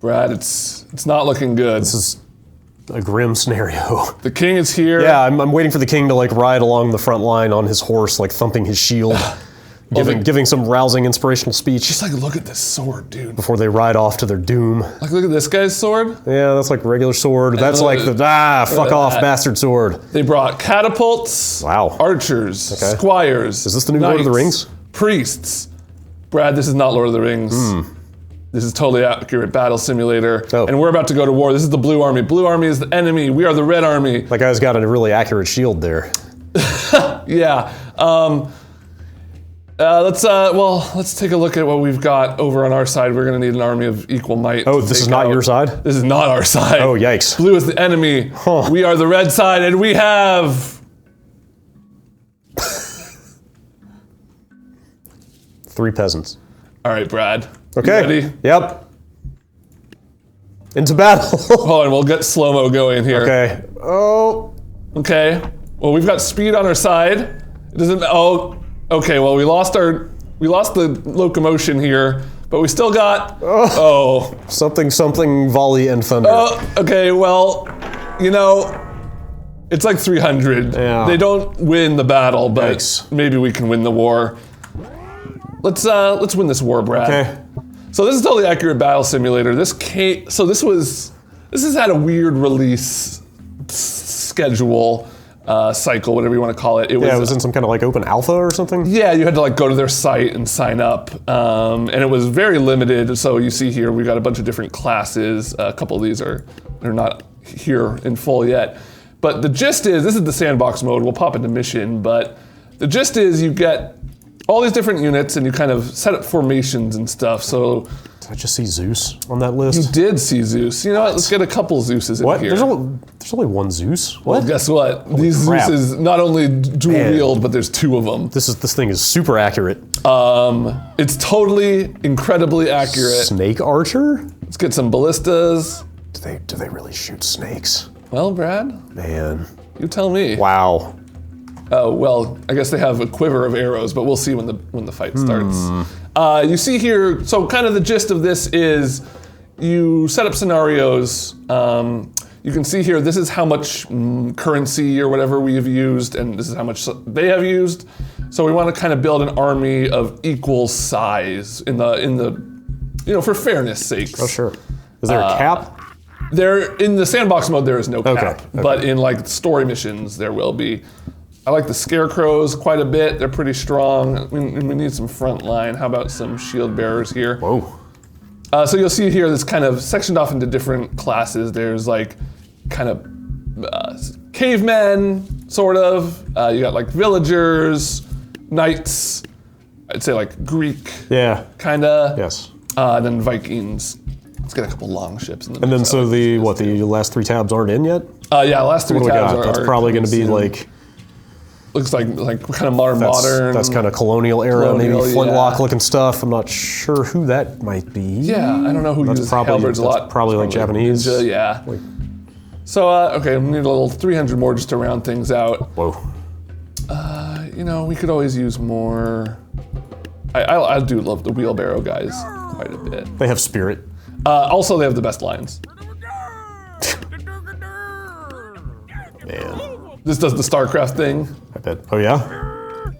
Brad, it's not looking good. This is a grim scenario. The king is here. Yeah, I'm waiting for the king to like ride along the front line on his horse, like thumping his shield, giving some rousing inspirational speech. Just like, look at this sword, dude. Before they ride off to their doom. Like, look at this guy's sword. Yeah, that's like regular sword. That's like the fuck off bastard sword. They brought catapults. Wow. Archers. Squires. Is this the new knights, Lord of the Rings? Priests. Brad, this is not Lord of the Rings. This is totally accurate battle simulator. Oh. And we're about to go to war. This is the blue army. Blue army is the enemy. We are the red army. That guy's got a really accurate shield there. Yeah. Let's take a look at what we've got over on our side. We're gonna need an army of equal might. Oh, this is not your side? This is not our side. Oh, yikes. Blue is the enemy. Huh. We are the red side, and we have 3 peasants. All right, Brad. Okay. You ready? Yep. Into battle. Hold on, we'll get slow-mo going here. Okay. Oh. Okay. Well, we've got speed on our side. It doesn't. Oh. Okay. Well, we lost the locomotion here, but we still got. Oh. Something volley and thunder. Oh. Okay. Well, you know, it's like 300. Yeah. They don't win the battle, but Yikes. maybe we can win the war. Let's win this war, Brad. Okay. So this is totally accurate battle simulator. This has had a weird release schedule, cycle, whatever you want to call it. It was in some kind of like open alpha or something? Yeah, you had to like go to their site and sign up. And it was very limited. So you see here, we've got a bunch of different classes. A couple of these are not here in full yet. But the gist is, this is the sandbox mode. We'll pop into mission, but the gist is you get all these different units and you kind of set up formations and stuff. So did I just see Zeus on that list? you did see Zeus. You know what? Let's get a couple Zeuses in What? here. There's only one Zeus? Well, What? guess what? These crap. Zeuses not only dual Man. wield, but there's 2 of them. This thing is super accurate. It's totally incredibly accurate. Snake archer? Let's get some ballistas. Do they really shoot snakes? Well, Brad, Man. you tell me. Wow. Oh, well, I guess they have a quiver of arrows, but we'll see when the fight starts. You see here, so kind of the gist of this is you set up scenarios. You can see here, this is how much currency or whatever we have used, and this is how much they have used. So we want to kind of build an army of equal size in the for fairness sakes. Oh, sure. Is there a cap? There, in the sandbox mode, there is no cap, Okay. but in like story missions, there will be. I like the scarecrows quite a bit. They're pretty strong. We need some front line. How about some shield bearers here? Whoa. So you'll see here, this kind of sectioned off into different classes. There's like kind of cavemen, sort of. You got like villagers, knights. I'd say like Greek, Yeah. kinda. Yes. Then Vikings. Let's get a couple long ships. And then so the last 3 tabs aren't in yet? Yeah, last 3 What do we tabs got? are. That's probably going to be soon. like Looks like kind of modern. that's kind of colonial era, Colonial, maybe flintlock yeah. looking stuff. I'm not sure who that might be. Yeah, I don't know who uses halberds a lot. Probably like Japanese. Ninja, yeah. So okay, we need a little 300 more just to round things out. Whoa. We could always use more. I do love the wheelbarrow guys quite a bit. They have spirit. Also, they have the best lines. Man. This does the StarCraft thing. I bet. Oh yeah?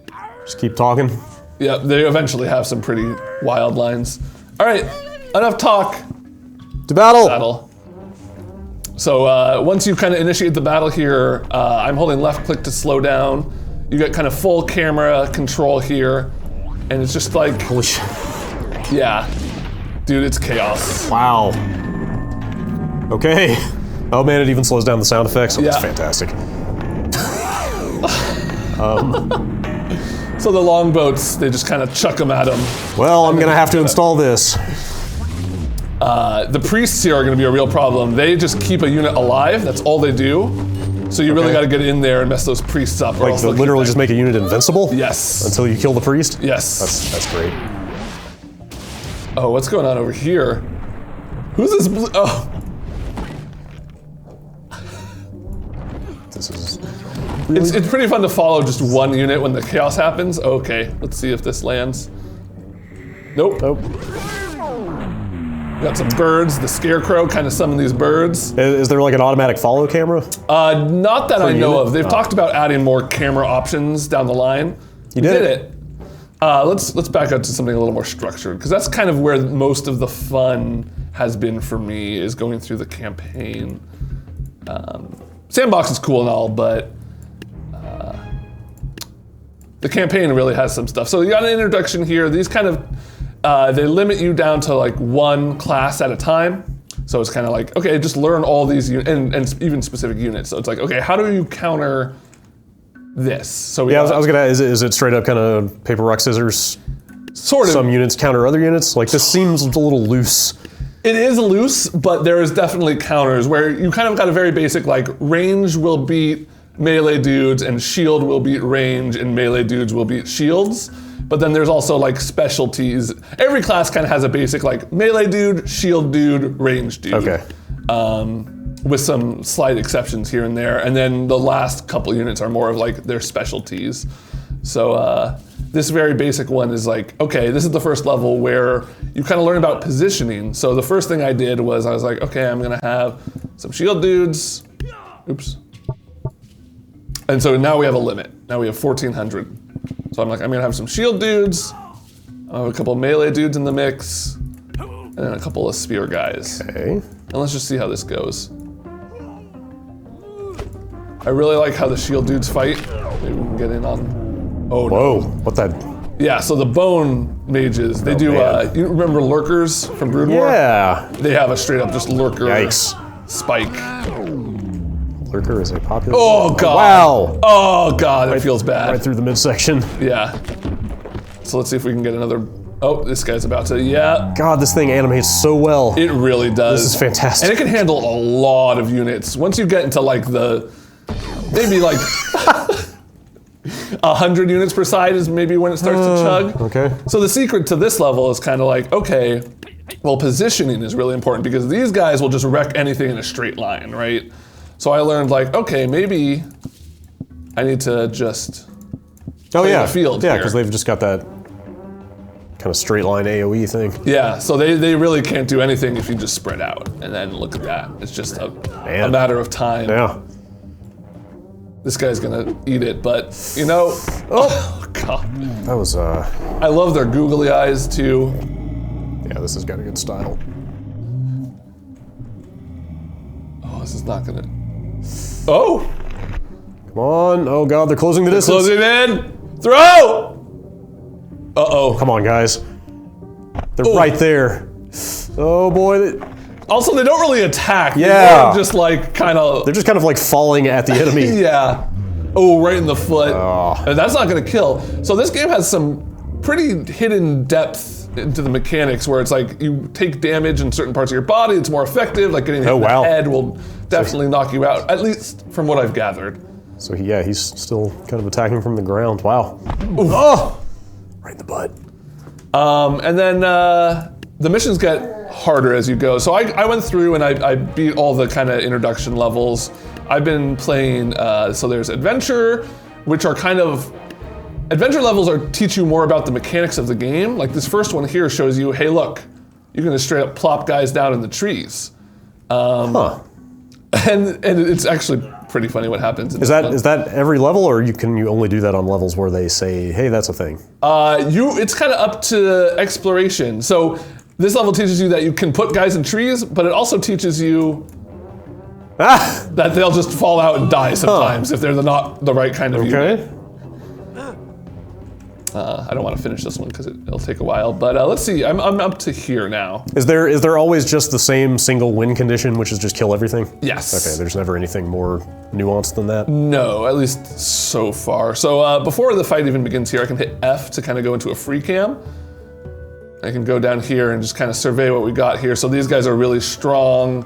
Just keep talking. Yeah, they eventually have some pretty wild lines. All right, enough talk. To battle! Battle. So once you kind of initiate the battle here, I'm holding left click to slow down. You get kind of full camera control here, and it's just like, Holy shit. yeah, dude, it's chaos. Wow. Okay. Oh man, it even slows down the sound effects. Oh, Yeah. That's fantastic. So the longboats, they just kind of chuck them at them. Well, I'm gonna have to install this. The priests here are going to be a real problem. They just keep a unit alive. That's all they do. So you really got to get in there and mess those priests up. Or Like else they'll literally keep just make a unit invincible? Yes. Until you kill the priest? Yes. That's great. Oh, what's going on over here? Who's this blue? Oh. This is It's pretty fun to follow just one unit when the chaos happens. Okay, let's see if this lands. Nope. Nope. Got some birds. The scarecrow kind of summoned these birds. Is there like an automatic follow camera? Not that I know unit? of. They've talked about adding more camera options down the line. You did it. Let's back up to something a little more structured, because that's kind of where most of the fun has been for me, is going through the campaign. Sandbox is cool and all, but the campaign really has some stuff. So you got an introduction here. These kind of, they limit you down to like one class at a time. So it's kind of like, okay, just learn all these, and even specific units. So it's like, okay, how do you counter this? So I was gonna. Is it straight up kind of paper, rock, scissors? Sort of. Some units counter other units. Like this seems a little loose. It is loose, but there is definitely counters where you kind of got a very basic, like, range will beat melee dudes and shield will beat range and melee dudes will beat shields. But then there's also like specialties. Every class kind of has a basic like melee dude, shield dude, range dude. Okay. With some slight exceptions here and there. And then the last couple units are more of like their specialties. So this very basic one is like, okay, this is the first level where you kind of learn about positioning. So the first thing I did was I was like, okay, I'm gonna have some shield dudes. Oops. And so now we have a limit. Now we have 1,400. So I'm like, I'm gonna have some shield dudes. I have a couple melee dudes in the mix, and then a couple of spear guys. Okay. And let's just see how this goes. I really like how the shield dudes fight. Maybe we can get in on. Oh Whoa! no. What that? Yeah, so the bone mages, they do, man. you remember lurkers from Brood War? Yeah. They have a straight up just lurker Yikes. spike. Lurker is a popular. Oh god. Wow. Oh god, it feels bad. Right through the midsection. Yeah. So let's see if we can get another. Oh, this guy's about to. Yeah. God, this thing animates so well. It really does. This is fantastic. And it can handle a lot of units. Once you get into like the, maybe like 100 units per side is maybe when it starts to chug. Okay. So the secret to this level is kind of like, okay, well, positioning is really important because these guys will just wreck anything in a straight line, right? So I learned like, okay, maybe I need to just play the field Yeah, here. because they've just got that kind of straight line AoE thing. Yeah, so they really can't do anything if you just spread out. And then look at that. It's just a matter of time. Yeah. This guy's gonna eat it, but you know, oh god. That was I love their googly eyes too. yeah, this has got a good style. Oh, this is not gonna. Oh! Come on. Oh god, they're closing the distance. Closing in! Throw! Uh-oh. Come on, guys. They're right there. Oh boy. Also, they don't really attack. Yeah. They're just like kind of. They're just kind of like falling at the enemy. Yeah. Oh, right in the foot. Oh. And that's not gonna kill. So this game has some pretty hidden depth into the mechanics where it's like you take damage in certain parts of your body, it's more effective, like getting hit in the head will definitely knock you out, at least from what I've gathered. So he's still kind of attacking from the ground. Wow. Oh! Right in the butt. And then the missions get harder as you go. So I went through and I beat all the kind of introduction levels. I've been playing, so there's adventure, which are kind of, adventure levels teach you more about the mechanics of the game. Like this first one here shows you, hey look, you can just straight up plop guys down in the trees. And it's actually pretty funny what happens. Is that every level, or can you only do that on levels where they say, hey, that's a thing? It's kind of up to exploration. So this level teaches you that you can put guys in trees, but it also teaches you that they'll just fall out and die sometimes if they're not the right kind of unit. I don't want to finish this one because it'll take a while, but let's see. I'm up to here now. Is there always just the same single win condition, which is just kill everything? Yes. Okay. There's never anything more nuanced than that. No, at least so far. So before the fight even begins here, I can hit F to kind of go into a free cam. I can go down here and just kind of survey what we got here. So these guys are really strong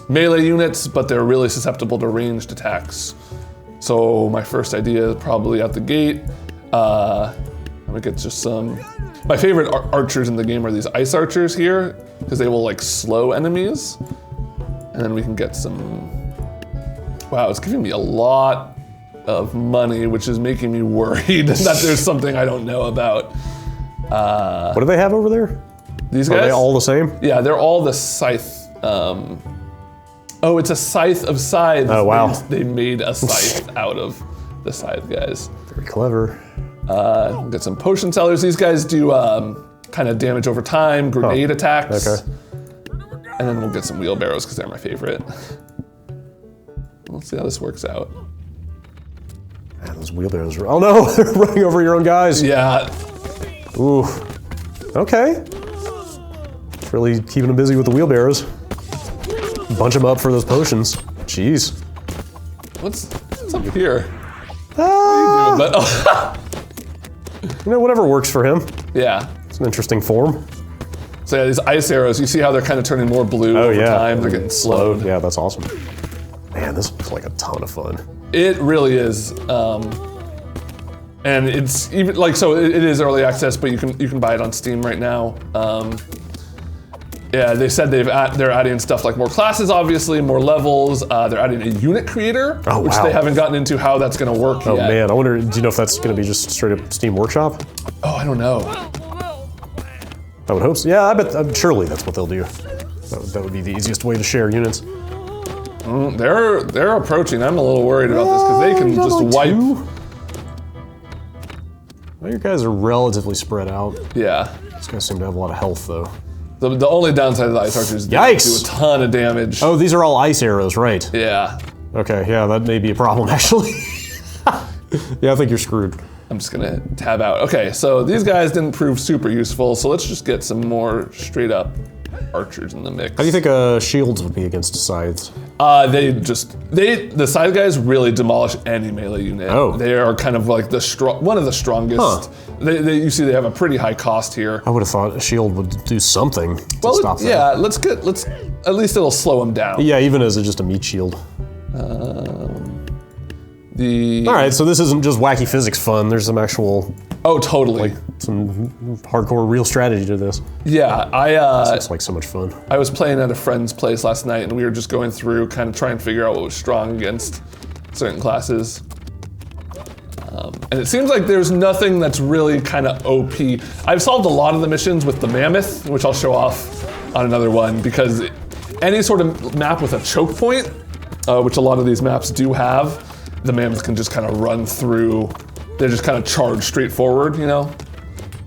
melee units, but they're really susceptible to ranged attacks. So my first idea is probably out the gate. I'm gonna get just some. My favorite archers in the game are these ice archers here, because they will like slow enemies. And then we can get some. Wow, it's giving me a lot of money, which is making me worried that there's something I don't know about. What do they have over there? These Are guys? they all the same? Yeah, they're all the scythe. Oh, it's a scythe of scythes. Oh, wow. They made a scythe out of the scythe guys. Very clever. We'll get some potion sellers. These guys do kind of damage over time, grenade attacks. Okay. And then we'll get some wheelbarrows because they're my favorite. Let's see how this works out. Man, those wheelbarrows are... Oh no, they're running over your own guys. Yeah. Ooh. Okay. Really keeping them busy with the wheelbarrows. Bunch them up for those potions. Jeez. What's up here? Ah, But, you know, whatever works for him. yeah. It's an interesting form. So yeah, these ice arrows, you see how they're kind of turning more blue over time? They're getting slowed. Yeah, that's awesome. Man, this looks like a ton of fun. It really is. And it's even like, so it is early access, but you can buy it on Steam right now. Yeah, they said they're adding stuff like more classes, obviously, more levels. They're adding a unit creator, which wow. they haven't gotten into how that's going to work Oh yet. man, I wonder, do you know if that's going to be just straight up Steam Workshop? Oh, I don't know. I would hope so. Yeah, I bet, surely that's what they'll do. That would be the easiest way to share units. They're approaching. I'm a little worried about this because they can just wipe. Well, your guys are relatively spread out. Yeah. These guys seem to have a lot of health, though. The only downside of the ice archers is they Yikes! do a ton of damage. Oh, these are all ice arrows, right? Yeah. Okay, yeah, that may be a problem, actually. Yeah, I think you're screwed. I'm just gonna tab out. Okay, so these guys didn't prove super useful, so let's just get some more straight up archers in the mix. How do you think shields would be against scythes? The side guys really demolish any melee unit. Oh. They are kind of like one of the strongest. Huh. You see they have a pretty high cost here. I would have thought a shield would do something to stop that. Yeah, let's at least it'll slow them down. Yeah, even as just a meat shield. All right, so this isn't just wacky physics fun. There's some actual, Oh, totally. some hardcore real strategy to this. Yeah, It's like so much fun. I was playing at a friend's place last night, and we were just going through, kind of trying to figure out what was strong against certain classes. And it seems like there's nothing that's really kind of OP. I've solved a lot of the missions with the mammoth, which I'll show off on another one, because any sort of map with a choke point, which a lot of these maps do have, the mammoth can just kind of run through. They just kind of charge straight forward, you know?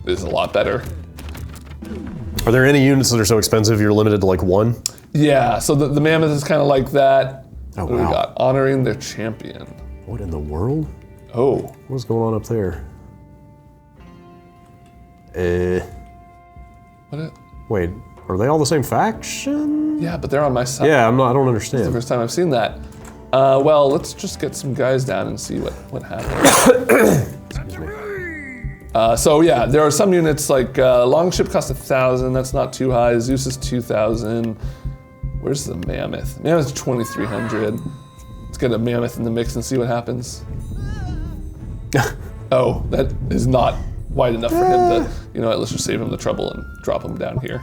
This is a lot better. Are there any units that are so expensive you're limited to like one? Yeah, so the mammoth is kind of like that. Oh, What do we wow. got? Honoring their champion. What in the world? Oh. What's going on up there? Wait, are they all the same faction? Yeah, but they're on my side. Yeah, I don't The understand. first time I've seen that. Well, let's just get some guys down and see what happens. Excuse me. So yeah, there are some units like Longship costs 1,000. That's not too high. Zeus is 2,000. Where's the Mammoth? Mammoth's 2,300. Let's get a Mammoth in the mix and see what happens. Oh, that is not wide enough for him to. You know what? Let's just save him the trouble and drop him down here.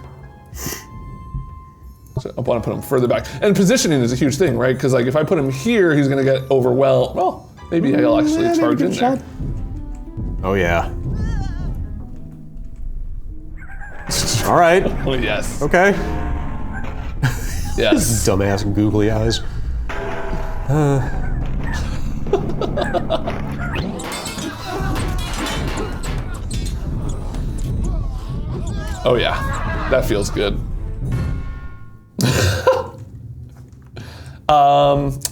So I want to put him further back. And positioning is a huge thing, right? Because like if I put him here, he's going to get overwhelmed. Well, maybe he'll actually charge in there. Oh yeah. All right. Oh yes. Okay. Yes. Dumbass and googly eyes. Oh yeah. That feels good.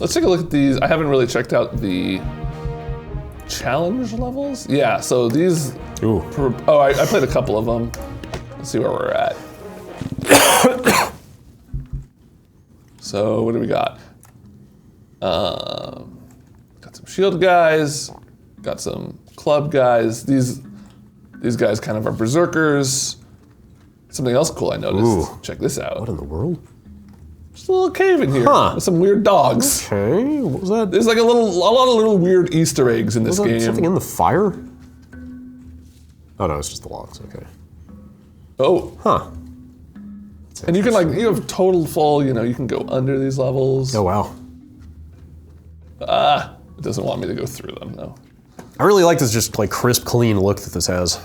Let's take a look at these. I haven't really checked out the challenge levels. Yeah, so these. Ooh. I played a couple of them. Let's see where we're at. So what do we got? Got some shield guys. Got some club guys. These guys kind of are berserkers. Something else cool I noticed. Ooh. Check this out. What in the world? Just a little cave in here Huh. with some weird dogs. Okay. What was that? There's like a lot of little weird Easter eggs in this Was that game. something in the fire? Oh no, it's just the logs. Okay. Oh, Huh. and you can you have total full. You can go under these levels. Oh wow. It doesn't want me to go through them though. I really like this just like crisp, clean look that this has.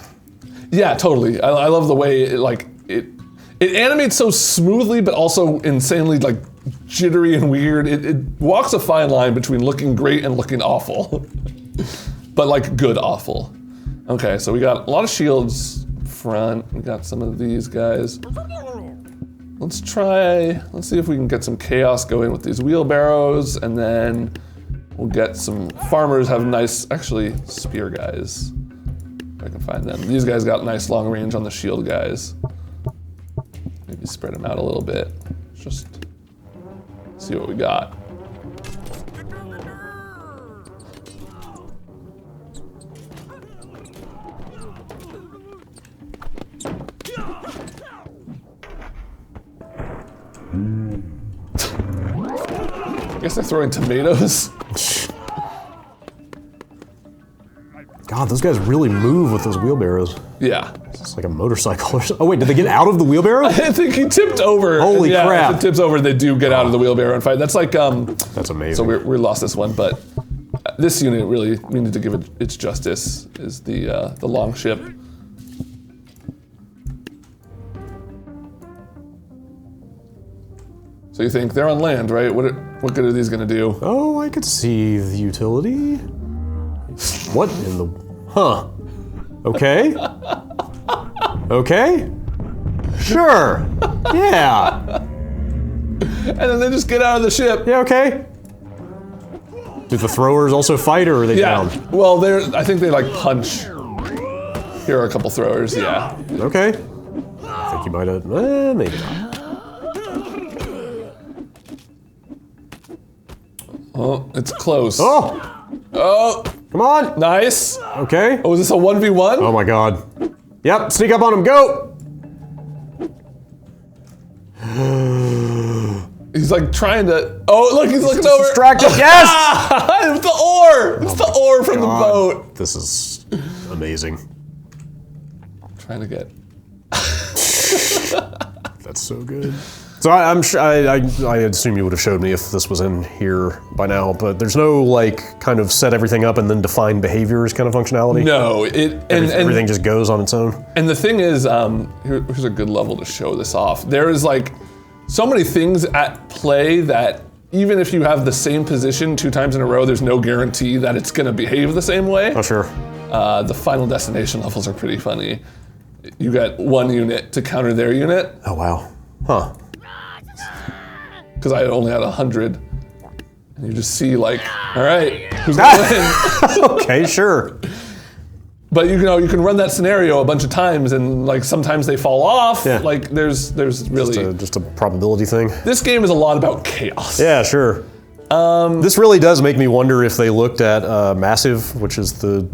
Yeah, totally. I love the way it It animates so smoothly, but also insanely like jittery and weird. It walks a fine line between looking great and looking awful, but like good awful. Okay, so we got a lot of shields front. We got some of these guys. Let's see if we can get some chaos going with these wheelbarrows, and then we'll get some farmers have nice, actually, spear guys. If I can find them. These guys got nice long range on the shield guys. Maybe spread them out a little bit. Just see what we got. I guess they're throwing tomatoes. God, those guys really move with those wheelbarrows. Yeah. It's like a motorcycle or something. Oh wait, did they get out of the wheelbarrow? I think he tipped over. Holy crap. If it tips over, they do get out of the wheelbarrow and fight. That's like, That's amazing. so we lost this one, but this unit really, we need to give it its justice, is the long ship. So you think they're on land, right? What good are these gonna do? Oh, I could see the utility. What in the... Huh. Okay. Okay. Sure. Yeah. And then they just get out of the ship. Yeah, okay. Do the throwers also fight, or are they down? Well, I think they like punch. Here are a couple throwers, yeah. Okay. I think you might have... maybe not. Oh, it's close. Oh! Oh, Come on! nice. Okay. Oh, is this a 1v1? Oh my god. Yep, sneak up on him, go! He's like trying to. Oh, look, he's looking over. Distracted, yes! It's the oar! It's the oar from the boat. This is amazing. Trying to get. That's so good. So I'm sure, I assume you would have showed me if this was in here by now, but there's no like kind of set everything up and then define behaviors kind of functionality? No, Everything just goes on its own? And the thing is, here's a good level to show this off. There is like so many things at play that even if you have the same position 2 times in a row, there's no guarantee that it's gonna behave the same way. Oh, sure. The Final Destination levels are pretty funny. You got one unit to counter their unit. Oh, wow. Huh. Because I only had 100. And you just see like, all right, who's gonna win? Okay, sure. But you can run that scenario a bunch of times, and like sometimes they fall off. Yeah. Like there's really Just a probability thing. this game is a lot about chaos. Yeah, sure. This really does make me wonder if they looked at Massive, which is the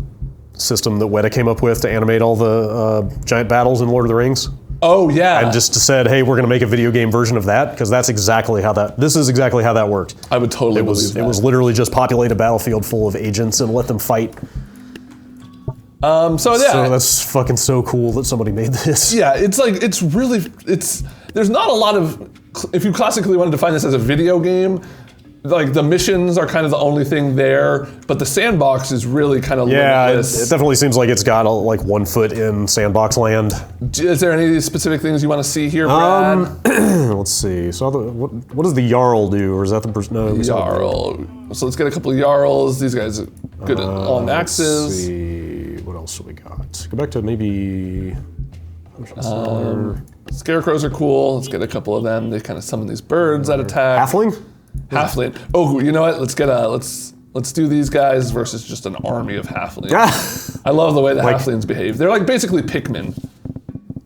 system that Weta came up with to animate all the giant battles in Lord of the Rings. Oh yeah. And just said, hey, we're gonna make a video game version of that, because that's exactly how this is exactly how that worked. I would totally believe that. It was literally just populate a battlefield full of agents and let them fight. So yeah. So that's fucking so cool that somebody made this. Yeah, it's really there's not a lot of, if you classically want to define this as a video game, like the missions are kind of the only thing there, but the sandbox is really kind of limitless. It definitely seems like it's got like 1 foot in sandbox land. Is there any specific things you want to see here, Brad? Let's see. So what does the Jarl do, or is that the person? No, Jarl. So let's get a couple of Jarls. These guys are good on axes. Let's see. What else do we got? Go back to maybe. Scarecrows are cool. Let's get a couple of them. They kind of summon these birds that attack. Halfling? Halfling. Oh, you know what? Let's do these guys versus just an army of halflings. I love the way the halflings behave. They're like basically Pikmin.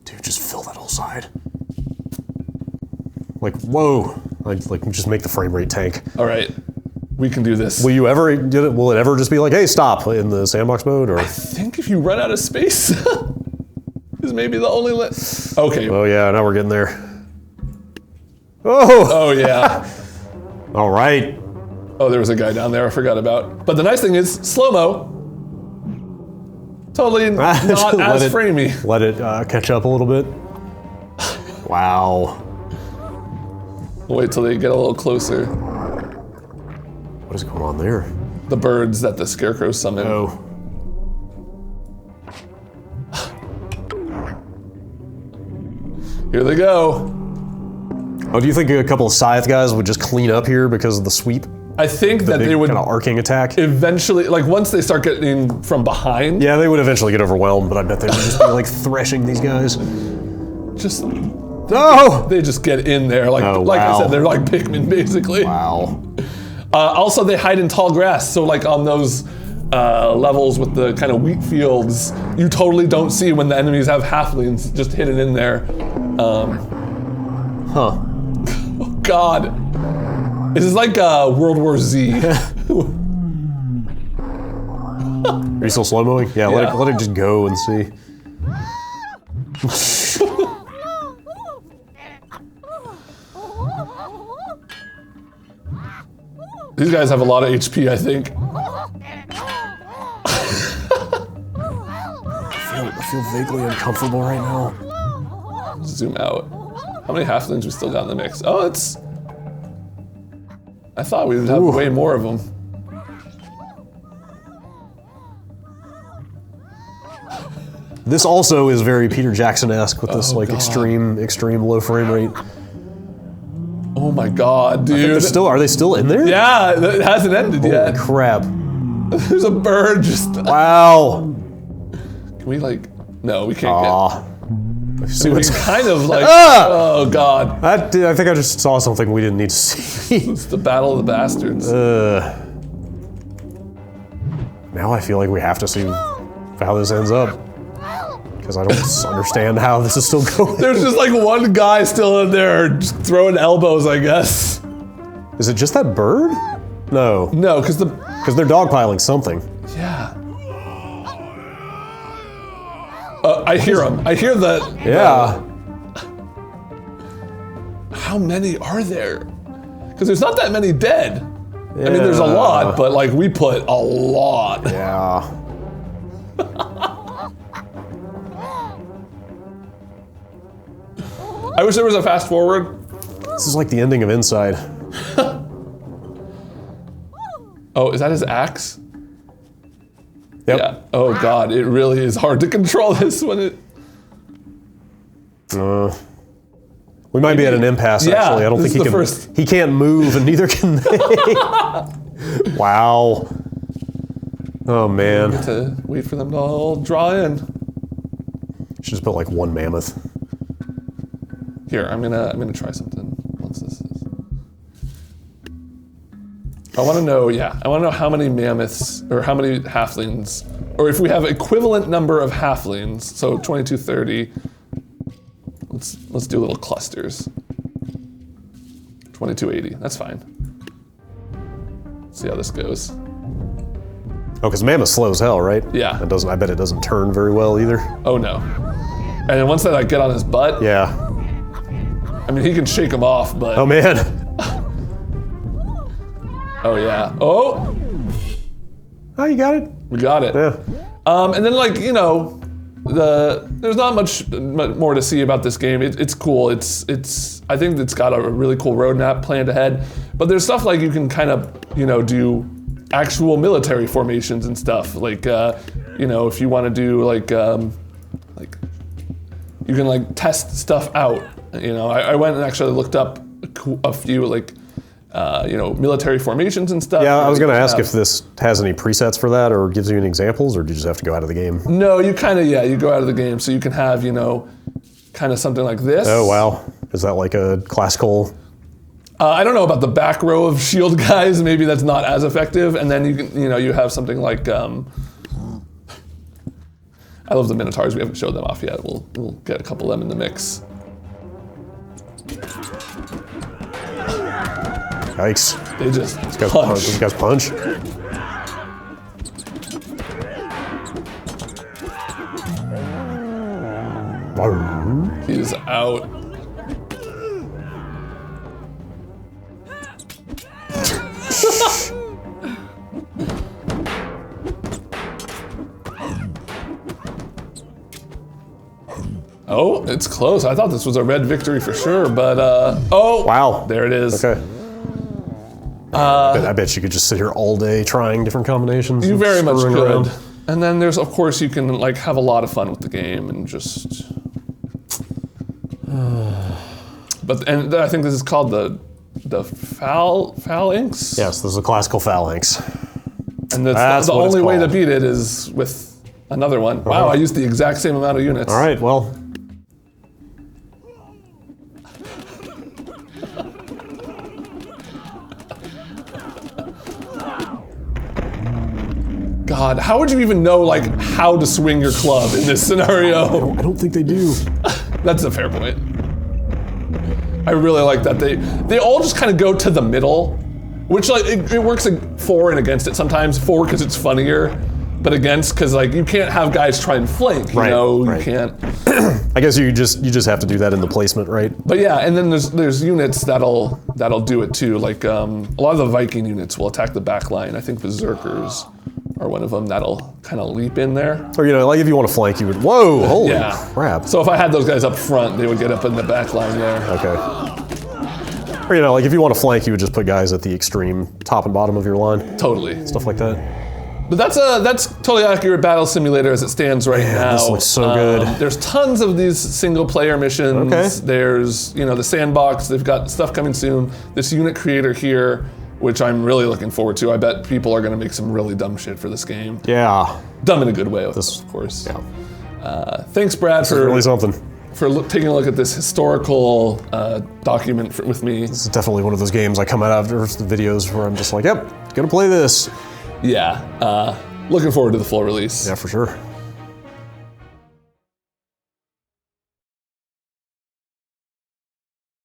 Dude, just fill that whole side. Like, whoa. Like just make the frame rate tank. All right, we can do this. Will it ever just be like, hey, stop in the sandbox mode? Or I think if you run out of space, is maybe the only Okay. Oh yeah, now we're getting there. Oh. Oh yeah. All right. Oh, there was a guy down there I forgot about. But the nice thing is, slow-mo. Totally not as framey. Let it catch up a little bit. Wow. We'll wait till they get a little closer. What is going on there? The birds that the scarecrows summon. Oh. Here they go. Oh, do you think a couple of scythe guys would just clean up here because of the sweep? I think that Big they would kind of arcing attack. eventually, like once they start getting from behind. Yeah, they would eventually get overwhelmed, but I bet they would just be like threshing these guys. Just No! they just get in there, like Oh, like I wow. said, they're like Pikmin basically. Wow. Also, they hide in tall grass, so like on those levels with the kind of wheat fields, you totally don't see when the enemies have halflings just hidden in there. Huh. Oh God, this is like World War Z. Are you still slow-moing? Yeah, Yeah. Let it just go and see. These guys have a lot of HP, I think. I feel vaguely uncomfortable right now. Zoom out. How many halflings we still got in the mix? Oh, it's. I thought we would have Ooh. way more of them. This also is very Peter Jackson-esque with this Oh, like God. extreme low frame rate. Oh my God, dude. Are they still in there? Yeah, it hasn't ended yet. Holy crap. There's a bird just. Wow. Can we like? No, we can't Aw. See get. what's We kind of like. Ah! Oh God, I think I just saw something we didn't need to see. it's the battle of the bastards. Now I feel like we have to see how this ends up. Because I don't understand how this is still going. There's just like one guy still in there, just throwing elbows, I guess. Is it just that bird? No. No, because the. Because they're dogpiling something. Yeah. I hear him. I hear that. Yeah. How many are there? Because there's not that many dead. Yeah. I mean, there's a lot, but like we put a lot. Yeah. I wish there was a fast forward. This is like the ending of Inside. Oh, is that his axe? Yep. Yeah. Oh God, it really is hard to control this when it. We might be at an impasse, Yeah, actually. I don't this think is the first. he can't move, and neither can they. Wow. Oh, man. To wait for them to all draw in. Should just put like one mammoth. Here, I'm gonna try something. What's this? I want to know. Yeah, I want to know how many mammoths or how many halflings, or if we have equivalent number of halflings. So 2230. Let's do little clusters. 2280. That's fine. Let's see how this goes. Oh, because mammoth's slow as hell, right? Yeah. It doesn't. I bet it doesn't turn very well either. Oh no. And then once that I get on his butt, Yeah. I mean he can shake him off, but Oh man. oh yeah. Oh, Oh, you got it. we got it. Yeah. And then like there's not much more to see about this game. It's cool. It's I think it's got a really cool roadmap planned ahead. But there's stuff like you can kind of do actual military formations and stuff. Like if you want to do like you can like test stuff out. I went and actually looked up a few like military formations and stuff. Yeah, I was gonna ask if this has any presets for that, or gives you any examples, or do you just have to go out of the game? No, you kind of you go out of the game, so you can have kind of something like this. Oh wow. Is that like a classical? I don't know about the back row of shield guys. Maybe that's not as effective. And then you can, you have something like. I love the Minotaurs. We haven't showed them off yet. We'll get a couple of them in the mix. Yikes. They just These guys punch. He's out. Oh, it's close. I thought this was a red victory for sure, but oh! Wow. There it is. Okay. I bet you could just sit here all day trying different combinations. You and very much screwing could. around. And then there's, of course, you can like have a lot of fun with the game and just. And I think this is called the phalanx. Yes, this is a classical phalanx. And the only way to beat it is with another one. Wow, I used the exact same amount of units. All right, well. God, how would you even know like how to swing your club in this scenario? I don't think they do. That's a fair point. I really like that they all just kind of go to the middle, which like it works for and against it sometimes. For because it's funnier, but against because like you can't have guys try and flank. You can't. I guess you just have to do that in the placement, right? But yeah, and then there's units that'll do it too. Like a lot of the Viking units will attack the back line. I think berserkers are one of them that'll kind of leap in there. Or like if you want to flank, you would. Whoa! Holy crap! So if I had those guys up front, they would get up in the back line there. Okay. Or like if you want to flank, you would just put guys at the extreme top and bottom of your line. Totally. Stuff like that. But that's totally accurate battle simulator as it stands right now. This looks so good. There's tons of these single player missions. Okay. There's the sandbox. They've got stuff coming soon. This unit creator here, which I'm really looking forward to. I bet people are going to make some really dumb shit for this game. Yeah. Dumb in a good way, of course. Yeah. Thanks, Brad, for really something. For taking a look at this historical document with me. This is definitely one of those games I come out after the videos where I'm just like, yep, gonna play this. Yeah. Looking forward to the full release. Yeah, for sure.